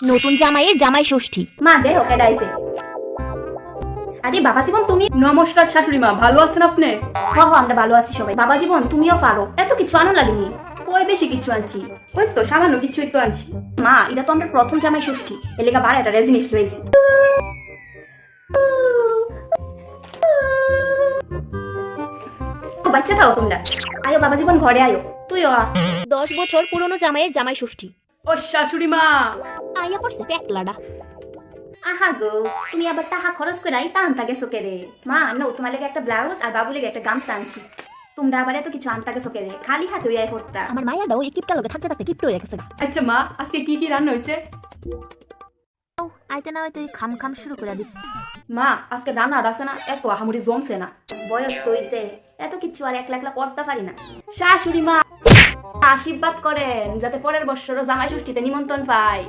নতুন জামাইয়ের জামাই ষষ্ঠী। মা দেহ কেডাইছে। আরে বাবা জীবন তুমি। নমস্কার শাশুড়ি মা, ভালো আছেন আপনি? আমরা ভালো আছি সবাই। বাবা জীবন তুমিও পারো, এত কিছু আনো লাগেনি। ওই বেশি কিছু আনছি, ওই তো সামান্য কিছুই তো আনছি। মা এটা তো আমরা প্রথম জামাই ষষ্ঠী, এলাকা বাড়া একটা রেজিনিস রয়েছে। বাচ্চা থাও তোমরা। আয়ো বাবা জীবন ঘরে আয়ো, তুইও আ। 10 বছর পুরনো জামাইয়ের জামাই ষষ্ঠী। ও শাশুড়ি মা, আইয়া পড়ছে প্যাকলাডা। আহা গো, তুমি আবার টাকা খরচ করে টানতা গেছো কেরে। মা নো তোমার লেগে একটা ব্লাউজ আর বাবু লেগে একটা গামছা আনছি। তোমরা আবার এত কিছু আনতা গেছো কেরে, খালি হাতে ওই করতা। আমার মায়াটা ওই কিপটা লগে থাকতে থাকতে কিপটা হয়ে গেছে। আচ্ছা মা, আজকে কি কি রান্না হয়েছে? আইতে না হয়তো খাম খাম শুরু করে দিস। মা আজকে রান্না আছে না, এত আহামরি জমছে না। বয়স তো হইছে, এত কিছু আর একলা একলা করতে পারি না। শাশুড়ি মা আশীর্বাদ করেন যাতে পরের বছরও জামাই ষষ্ঠীতে নিমন্ত্রণ পাই।